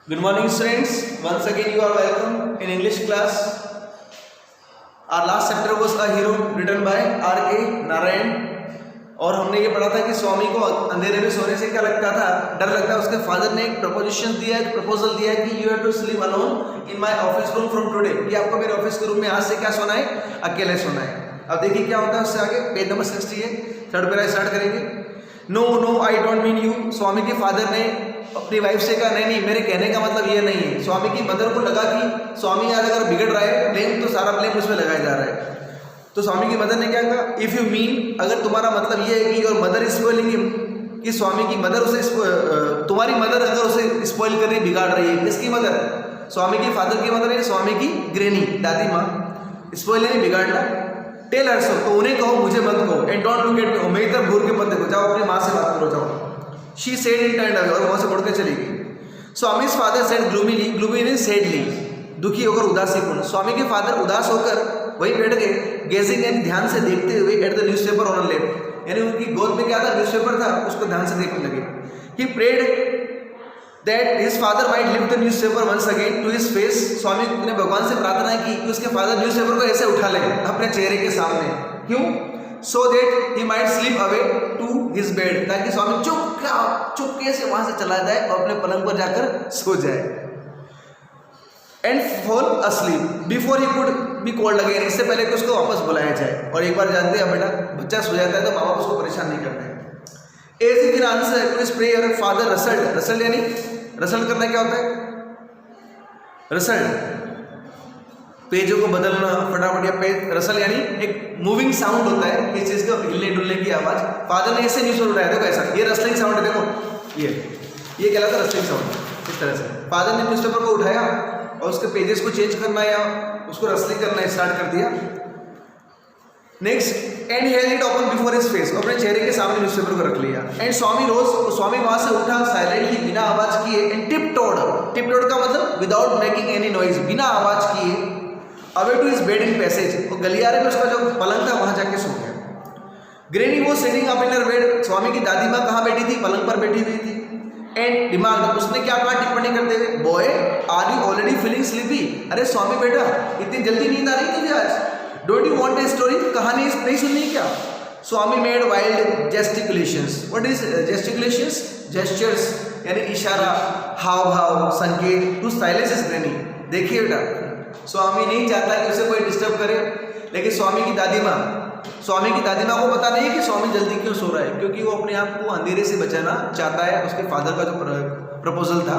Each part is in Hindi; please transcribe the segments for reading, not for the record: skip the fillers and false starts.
Good morning, students. Once again, you are welcome in English class. Our last chapter was A Hero, written by R.K. Narayan. और हमने ये पढ़ा था कि स्वामी को अंधेरे में सोने से क्या लगता था, डर लगता है। उसके फादर ने एक प्रपोजिशन दिया, एक प्रपोजल दिया कि you have to sleep alone in my office room from today, कि आपको मेरे ऑफिस के रूम में आज से क्या सोना है, अकेले सोना है। अब देखिए क्या होता है उससे आगे, पेज नंबर 60 है, थर्ड पैरा स्टार्ट करेंगे। No no I don't mean you, Swami के फादर ने अपनी वाइफ से कहा नहीं मेरे कहने का मतलब ये नहीं है। स्वामी की मदर को लगा कि स्वामी आज अगर बिगड़ रहा है, ब्लेम तो सारा ब्लेम उसमें लगाया जा रहा है। तो स्वामी की मदर ने क्या कहा, इफ़ यू मीन, अगर तुम्हारा मतलब ये है कि your mother is spoiling him, कि स्वामी की मदर उसे तुम्हारी मदर अगर उसे स्पॉइल कर रही, बिगाड़ रही है। किसकी मदर? स्वामी की फादर की मदर है, स्वामी की ग्रेनी, दादी माँ। स्पॉइल नहीं, बिगाड़ना। टेल हर सो, तो उन्हें कहो, मुझे मत कहो। And don't look at me, मेरी तरफ घूर के मत देखो, जाओ अपनी माँ से बात करो, जाओ। She said in turned away, और वहाँ से मुड़ के चली गई। Swami's father said gloomily, gloomy means sadly, दुखी होकर, उदासीपूर्ण। स्वामी के फादर उदास होकर वही बैठ गए, गेजिंग यानी ध्यान से देखते हुए, at the newspaper on left, यानी उनकी गोद में क्या था, न्यूज़पेपर था, उसको ध्यान से देखने लगे। He prayed that his father might lift the newspaper once again to his face, Swami ने भगवान से प्रार्थना की कि उसके फादर न्यूज़पेपर को ऐसे उठा ले अपने चेहरे के सामने। क्यों? So that he might sleep away to his bed, ताकि स्वामी चुपके से वहां से चला जाए और अपने पलंग पर जाकर सो जाए। And fall असलीप before he could be called again, इससे पहले कि उसको वापस बुलाया जाए। और एक बार जानते हैं बेटा, बच्चा सो जाता है तो माँ बाप उसको परेशान नहीं करते हैं। As he in answer to his prayer father rustled, rustled यानी रसल करना क्या होता है? रसल्ड पेजों को बदलना फटाफट, या पेज रसल यानी एक मूविंग साउंड होता है, किसी चीज को हिलने डुलने की आवाज। फादर ने ऐसे न्यूज़ उठाया, देखो ऐसा, ये रसलिंग साउंड है, देखो ये कहलाता है रसलिंग साउंड। इस तरह से फादर ने न्यूज़पेपर को उठाया और उसके पेजेस को चेंज करना या उसको रसलिंग करना स्टार्ट कर दिया। Next, and he held it open before his face, अपने चेहरे के सामने न्यूज़पेपर को रख लिया। एंड स्वामी रोज, स्वामी वहां से उठा साइलेंटली, बिना आवाज किए। एंड टिपटोड, टिपटोड का मतलब विदाउट मेकिंग एनी नॉइज, बिना आवाज किए, away to his bed in passage, और गलियारे में उसका जो पलंग था वहां जाके सो गया। Granny was sitting up in her bed, Swami की दादी माँ कहाँ बैठी थी? पलंग पर बैठी हुई थी। एंड दिमाग, उसने क्या कहा टिप्पणी करते हुए, boy are you already feeling sleepy, अरे स्वामी बेटा इतनी जल्दी नींद आ रही तुझे आज? Don't you want a story, कहानी नहीं सुननी क्या? Swami made wild gesticulations. What is gesticulations? Gestures यानी इशारा, हाव भाव, संकेत टू साइलेंस हिज ग्रेनी। देखिए बेटा, स्वामी नहीं चाहता कि उसे कोई डिस्टर्ब करे, लेकिन स्वामी की दादी माँ को पता नहीं है कि स्वामी जल्दी क्यों सो रहा है, क्योंकि वो अपने आप को अंधेरे से बचाना चाहता है। उसके फादर का जो प्रपोजल था,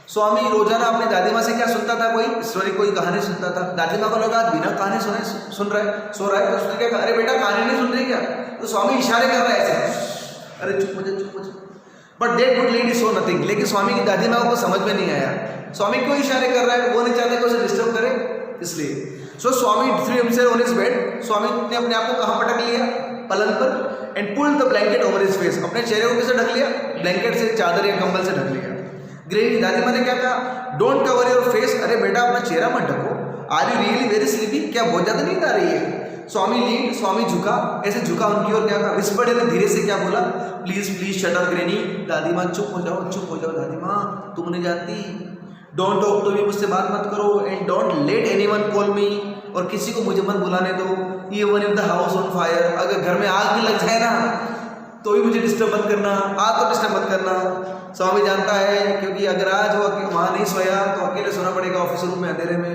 स्वामी रोजाना अपनी दादी माँ से क्या सुनता था? कोई स्टोरी, कोई कहानी सुनता था। दादी माँ को लगा बिना कहानी सुन रहा है, सो रहा है, तो उसने क्या कहा, अरे बेटा कहानी नहीं सुन रही क्या? तो स्वामी इशारे कर रहा है ऐसे, अरे चुप हो जा। But that good lady so nothing, लेकिन स्वामी की दादी माँ को समझ में नहीं आया स्वामी क्यों इशारे कर रहा है, वो नहीं चाहते कि उसे डिस्टर्ब करे, इसलिए। So Swami threw himself on his bed, Swami ने अपने आप को कहाँ पटक लिया? पलंग पर। And pulled the blanket over his face, अपने चेहरे को किसे ढक लिया? ब्लैंकेट से, चादर या कंबल से ढक लिया। ग्रेनी दादी माँ ने क्या कहा? डोंट कवर योर फेस, अरे बेटा अपना चेहरा मत ढको। Are you really very sleepy, क्या बहुत ज्यादा नींद आ रही है? स्वामी लीड, स्वामी झुका, ऐसे झुका उनकी ओर, क्या कहा? विस्पर्ड यानी धीरे से क्या बोला? Please please shut up granny, दादी माँ चुप हो जाओ दादी माँ, तुम नहीं जानती। डोंट टॉक टू मी, मुझसे बात मत करो। And don't let anyone call मी, और किसी को मुझे मत बुलाने दो। Even if the house on fire, अगर घर में आग भी लग जाए ना तो भी मुझे डिस्टर्ब मत करना, आग तो डिस्टर्ब मत करना। स्वामी जानता है, क्योंकि अगर आज वो वहाँ नहीं सोया तो अकेले सोना पड़ेगा ऑफिस रूम में अंधेरे में।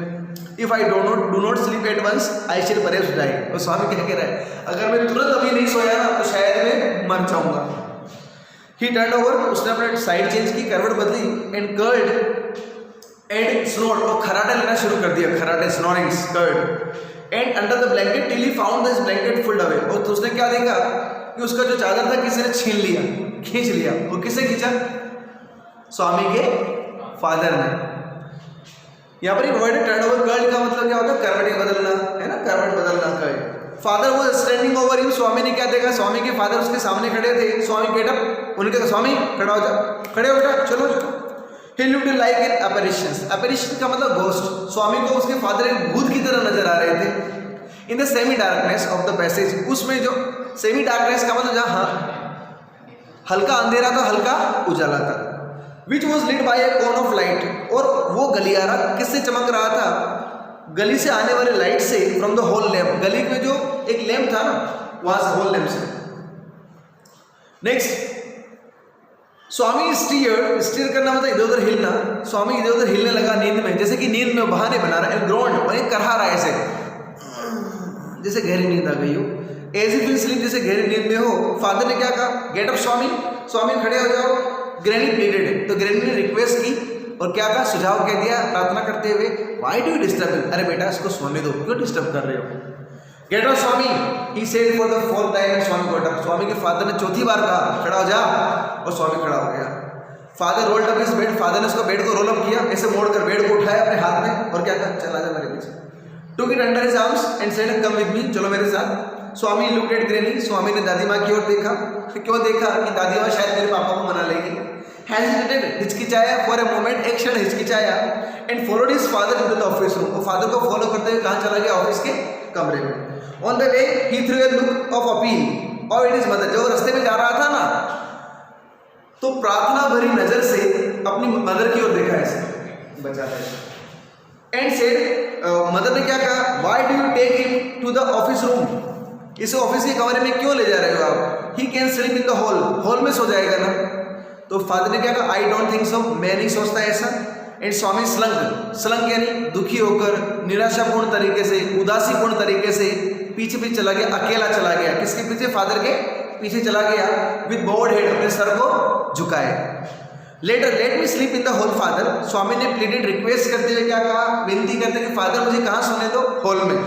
If I do not sleep at once I shall perhaps die, और स्वामी क्या कह रहा है, अगर मैं तुरंत अभी नहीं सोया ना तो शायद मैं मर जाऊंगा। ही टर्न ओवर, उसने अपने साइड चेंज की, करवट बदली। एंड कर्ल्ड एंड स्नोर्ड, और खराटे लेना शुरू कर दिया, खराटे, snoring, curled. And under the blanket till he found this blanket pulled away, और तो उसने क्या देखा कि उसका जो चादर था किसी ने छीन लिया, खींच लिया। वो किसे खींचा? स्वामी के फादर ने। यहाँ पर वर्ड टर्न ओवर कर्ल्ड का मतलब क्या होता है? करवट बदलना, है ना, करवट बदलना, कर्ल्ड। फादर वो स्टैंडिंग ओवर हिम, स्वामी ने क्या देखा? स्वामी के फादर उसके सामने खड़े थे। स्वामी गेट अप, उन्होंने कहा स्वामी खड़ा हो जा, खड़े हो जा, चलो। He looked like an apparition, apparition का मतलब घोस्ट। स्वामी को उसके फादर एक भूत की तरह नजर आ रहे थे। In the semi darkness of the passage, उसमें जो सेमी डार्कनेस का मतलब जहाँ हल्का अंधेरा था, हल्का उजाला था। Which was lit by a cone of light, और वो गलियारा किससे चमक रहा था? गली से आने वाले लाइट से, फ्रॉम द होल लैम्प, गली में जो एक लैम्प था ना वहां से, होल लैम्प से। नेक्स्ट, स्वामी स्टीयर करना मतलब इधर उधर हिलना। स्वामी इधर उधर हिलने लगा नींद में, जैसे कि नींद में बहाने बना रहा है, ग्रोन वही करहा रहा है ऐसे, जैसे गहरी नींद आ गई हो, एज इफ इन स्लीप, जैसे गहरी नींद में हो। फादर ने क्या कहा? गेट अप स्वामी, स्वामी खड़े हो जाओ। ग्रैनी प्लीडेड, तो ग्रैनी ने रिक्वेस्ट की और क्या कहा? सुझाव कह दिया प्रार्थना करते हुए, व्हाई डू यू डिस्टर्ब, अरे बेटा इसको सोने दो, क्यों डिस्टर्ब कर रहे हो? Get up Swami, he said for the fourth time and Swami got up, Swami के फादर ने चौथी बार कहा खड़ा हो जा, और स्वामी खड़ा हो गया। Father rolled up his bed, father ने उसको बेड को रोल अप किया, ऐसे मोड़कर बेड को उठाया अपने हाथ में और क्या कहा? चला जा मेरे पीछे। Took it under his arms and said come with me, चलो मेरे साथ। स्वामी लुक्ड एट ग्रैनी, स्वामी ने दादी माँ की ओर देखा। क्यों देखा? कि दादी माँ शायद मेरे पापा को मना लेगी। हेजिटेटेड, हिचकिचाया फॉर ए मोमेंट, एक क्षण हिचकिचाया, and followed his father into the office room, और फादर को फॉलो करते हुए कहाँ चला गया? ऑफिस के कमरे में। On the way he threw a look of appeal और इट इज मदर, जब रास्ते में जा रहा था ना तो प्रार्थना भरी नजर से अपनी मदर की ओर देखा ऐसे बचाता है। एंड सेड, मदर ने क्या कहा? Why do you take him to the office room, इसे ऑफिस के कमरे में क्यों ले जा रहे हो आप? He can sleep in the hall, hall में सो जाएगा ना। तो फादर ने क्या कहा? आई डोंट थिंक सो, मैं नहीं सोचता ऐसा। एंड स्वामी स्लंग यानी दुखी होकर, निराशापूर्ण तरीके से, उदासीपूर्ण तरीके से पीछे पीछे चला गया, अकेला चला गया। किसके पीछे? फादर के पीछे चला गया, विद बोर्ड हेड, अपने सर को झुकाए। Later, let me sleep in the hall father, Swami ने प्लीडेड, रिक्वेस्ट करते हुए क्या कहा? विनती करते कि फादर मुझे कहाँ सोने दो? हॉल में।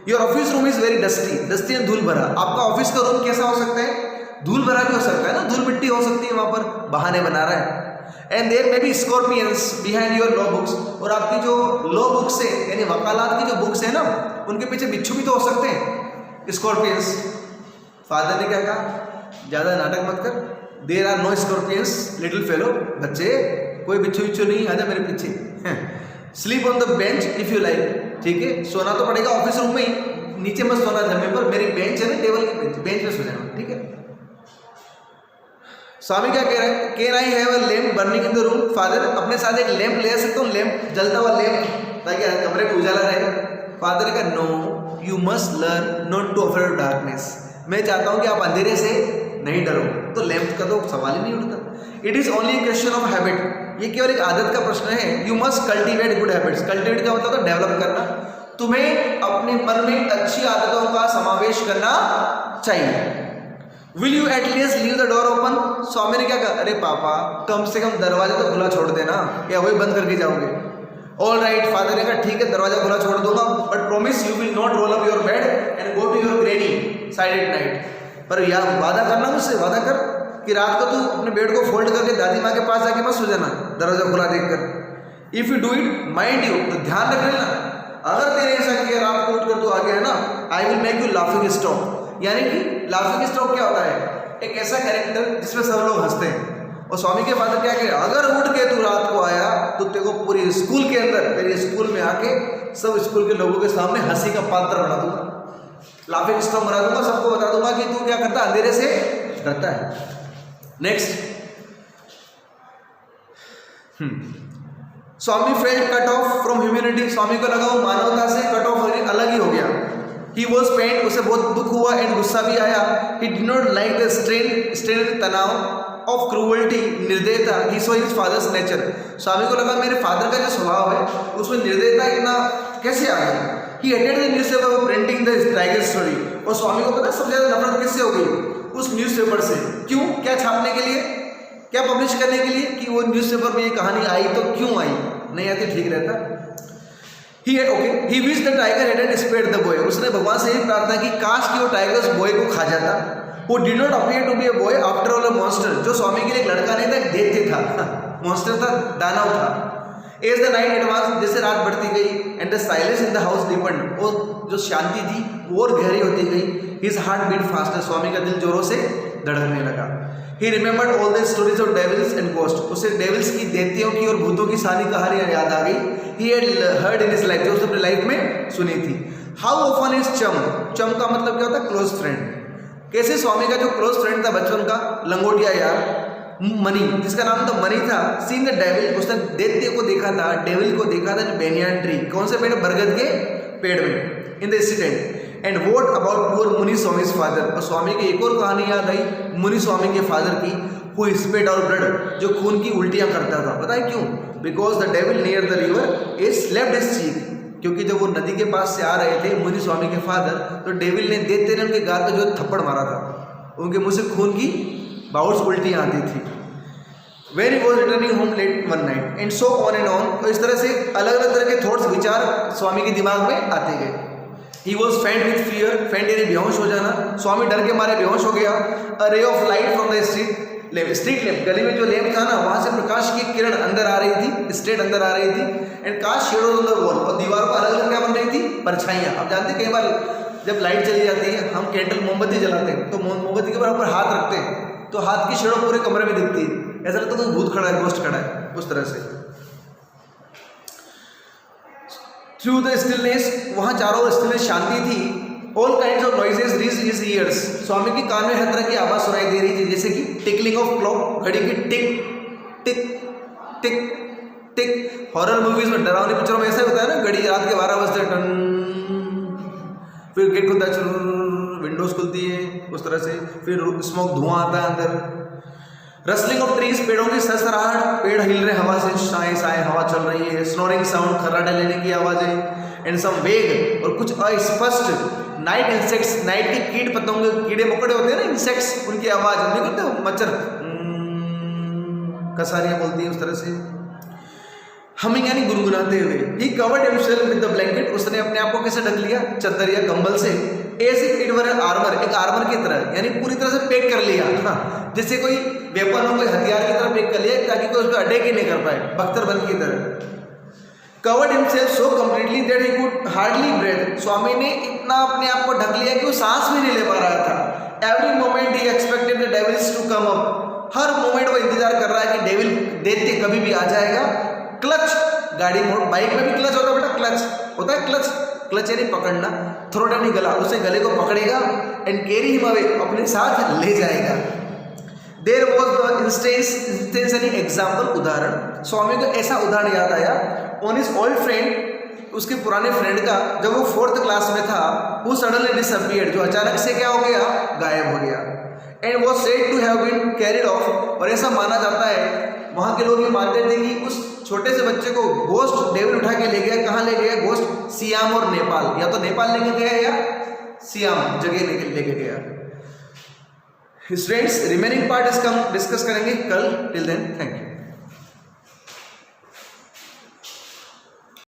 Your office room is very dusty, dusty and धूल भरा, आपका ऑफिस का रूम कैसा हो सकता है? धूल भरा भी हो सकता है ना, धूल मिट्टी हो सकती है वहां पर, बहाने बना रहा है। And there may be scorpions behind your law books, और आपकी जो लॉ बुक्स है यानी वकालत की जो बुक्स है ना उनके पीछे बिच्छू भी तो हो सकते हैं, स्कॉर्पियंस। फादर ने क्या कहा? ज्यादा नाटक मत कर, there are no scorpions little fellow, बच्चे कोई बिच्छू बिच्छू नहीं, आजा मेरे पीछे। Sleep on the bench if you like, ठीक है सोना तो पड़ेगा ऑफिस रूम में ही, नीचे मत सोना जमीन पर, मेरी बेंच है ना टेबल की बेंच पे सो जाना, ठीक है। स्वामी क्या कह रहे हैं? Can I have a lamp burning in the room, father अपने साथ एक लैम्प ले सकता हूँ, लैम्प जलता हुआ लैम्प, ताकि कमरे में उजाला रहेगा। फादर का no, you must learn not to affair of darkness, मैं चाहता हूँ कि आप अंधेरे से नहीं डरो। तो लैम्प का तो सवाल ही नहीं उठता। It is only question of habit, ये केवल एक आदत का प्रश्न है। You must cultivate good habits, cultivate का मतलब डेवलप करना, तुम्हें अपने मन में अच्छी आदतों का समावेश करना चाहिए। Will you at least leave the door open, Swami ने क्या कहा? अरे पापा कम से कम दरवाजा तो खुला छोड़ देना, या वही बंद करके जाओगे? ऑल राइट, फादर ने कहा ठीक है दरवाजा खुला छोड़ दूंगा, but promise you will not roll up your bed and go to your granny side at night. पर यार वादा करना मुझसे, वादा कर कि रात को तू अपने बेड को फोल्ड करके दादी माँ के पास जाके मत सो जाना दरवाजा खुला देखकर। If you do it mind you, तो ध्यान रख लेना, अगर तेरे ऐसा किया रात को उठकर तू आ गया ना, I will make you laughing stock. यानी कि लाफिंग स्टॉक क्या होता है? एक ऐसा कैरेक्टर जिसमें सब लोग हंसते हैं। और स्वामी के फादर क्या कह रहे? अगर उठ के तू रात को आया तो तेरे को पूरी स्कूल के अंदर, तेरे स्कूल में आके सब स्कूल के लोगों के सामने हंसी का पात्र बना दूंगा, लाफिंग स्टॉक बना दूंगा, सबको बता दूंगा कि तू क्या करता, अंधेरे से डरता है। Next, Swami felt cut off from humanity, Swami को लगा वो मानवता से कट ऑफ होने अलग ही हो गया। ही वॉज पेन, उसे बहुत दुख हुआ एंड गुस्सा भी आया। He did not like the strain तनाव ऑफ क्रूअल्टी, निर्दयता, he saw his father's nature. Swami को लगा मेरे फादर का जो स्वभाव है उसमें निर्दयता इतना कैसे आ गया। He hated the newspaper for printing the tiger story, और स्वामी को पता सबसे ज़्यादा नफरत किससे हो गई? उस न्यूज़पेपर से। क्यों? क्या छापने के लिए, क्या पब्लिश करने के लिए, कि वो न्यूज़पेपर में ये कहानी आई तो क्यों आई, नहीं आती ठीक रहता। He wished the tiger hadn't spared the boy, उसने भगवान से ही प्रार्थना की काश कि वो टाइगर उस बॉय को खा जाता। Who did not appear to be a boy after all a monster, जो स्वामी के लिए एक लड़का नहीं था, एक दैत्य था, मॉन्स्टर था, दानव था। As the night advanced, जैसे रात बढ़ती गई, and the silence in the house deepened, और जो शांति थी वो और गहरी होती गई। His heart beat faster, स्वामी का दिल जोरों से धड़कने लगा। He remembered all the stories of devils and ghosts, उसे डेविल्स की, दैत्यों की और भूतों की सारी कहानियां याद आ गई। He had heard in his life, जो उसने अपनी लाइफ में सुनी थी। How often is chum, chum का मतलब क्या होता है? Close friend. कैसे स्वामी का जो क्लोज फ्रेंड था बचपन का, लंगोटिया यार, मनी, जिसका नाम तो मनी था, सीन द डेविल, उसने दैत्य को देखा था, डेविल को देखा था बेनियान ट्री, कौन से पेड़, बरगद के पेड़ में, in the incident. And what about poor मुनि स्वामीज फादर, और स्वामी की एक और कहानी याद आई मुनि स्वामी के फादर की, हु स्पेट आउट ब्लड, जो खून की उल्टियां करता था। पता है क्यों? Because the devil near the river is slept his cheek, क्योंकि जब वो नदी के पास से आ रहे थे मुनि स्वामी के फादर, तो डेविल ने दैत्य ने उनके गाल पे जो थप्पड़ मारा था, उनके मुंह से खून की बाउल्स उल्टियां आती थी। When he was returning home late one night and so on and on, तो इस तरह से अलग अलग तरह के थॉट्स, विचार स्वामी के दिमाग में आते गए। He was faint with fear, faint यानी बेहोश हो जाना, स्वामी डर के मारे बेहोश हो गया। A ray of light from the street lamp, गली में जो लैंप था ना, वहां से प्रकाश की किरण अंदर आ रही थी, स्ट्रेट अंदर आ रही थी। And cast shadows on the wall, और दीवारों पर अलग अलग क्या बन रही थी, परछाइयां। आप जानते हैं कई बार जब लाइट चली जाती है, हम कैंडल मोमबत्ती जलाते हैं, तो मोमबत्ती के ऊपर हाथ रखते हैं तो हाथ की शेडो पूरे कमरे में दिखती है, ऐसा लगता है कोई भूत खड़ा है, गोस्ट खड़ा है, उस तरह से। थ्रू द स्टिलनेस, वहां चारों ओर स्टिलनेस, शांति थी। All kinds of noises reached his ears, Swami के कान में हर तरह की आवाज सुनाई दे रही थी, जैसे कि टिकलिंग ऑफ क्लॉक, घड़ी की टिक टिक टिक टिक। हॉरर मूवीज में, डरावनी पिक्चरों में ऐसा होता है ना, घड़ी रात के 12 बजते टन, फिर गेट खुलता है, विंडोज खुलती है उस तरह से, फिर स्मोक, धुआं आता है अंदर। रसलिंग ऑफ ट्रीज, पेड़ों की सरसराहट, पेड़ हिल रहे हवा से, साए साए हवा चल रही है। स्नोरिंग साउंड, खर्राटे लेने की आवाजें। एंड सम वेग, और कुछ अस्पष्ट नाइट इंसेक्ट्स, नाइट के कीट पतंगे, कीड़े मकोड़े होते हैं ना, इंसेक्ट्स, उनकी आवाज नहीं करते, मच्छर, कसारियां बोलती है उस तरह से। हमिंग यानी गुनगुनाते हुए। He covered himself with the blanket, उसने अपने आप को कैसे ढक लिया, चादर या कंबल से। As if it were an armour, एक आर्मर की तरह, यानी पूरी तरह से पैक कर लिया। हाँ, जैसे कोई वेपन हो, कोई हथियार की तरह पैक कर लिया, ताकि कोई उस पर अटैक ही नहीं कर पाए, बख्तरबंद की तरह। Covered himself so completely that he could hardly breathe, Swami ने इतना अपने आप को ढक लिया कि वो सांस भी नहीं ले पा रहा था। Every moment he expected the devils to come up, हर मोमेंट वो इंतजार कर रहा है कि डेविल दैत्य कभी भी आ जाएगा। क्लच, गाड़ी मोड़, बाइक में भी क्लच होता है बेटा, क्लच होता है, क्लच, क्लच यानी पकड़ना, थ्रोट यानी गला, उसे गले को पकड़ेगा। एंड कैरी हिम अवे, अपने साथ ले जाएगा। देयर वॉज द इंस्टेंस यानी एग्जाम्पल, उदाहरण। स्वामी को ऐसा उदाहरण याद आया ऑन हिज ओल्ड फ्रेंड, उसके पुराने फ्रेंड का, जब वो 4th क्लास में था, वो सडनली डिसअपीयर्ड, जो अचानक से क्या हो गया, गायब हो गया। And was said to have been carried off, और ऐसा माना जाता है, वहां के लोग ये मानते थे कि उस छोटे से बच्चे को गोस्ट डेविल उठा के ले गया। कहाँ ले गया गोस्ट? सियाम और नेपाल, या तो नेपाल लेके गया या सियाम जगह लेके गया। स्टूडेंट्स, रिमेनिंग पार्ट इसका हम डिस्कस करेंगे कल। Till then, thank you.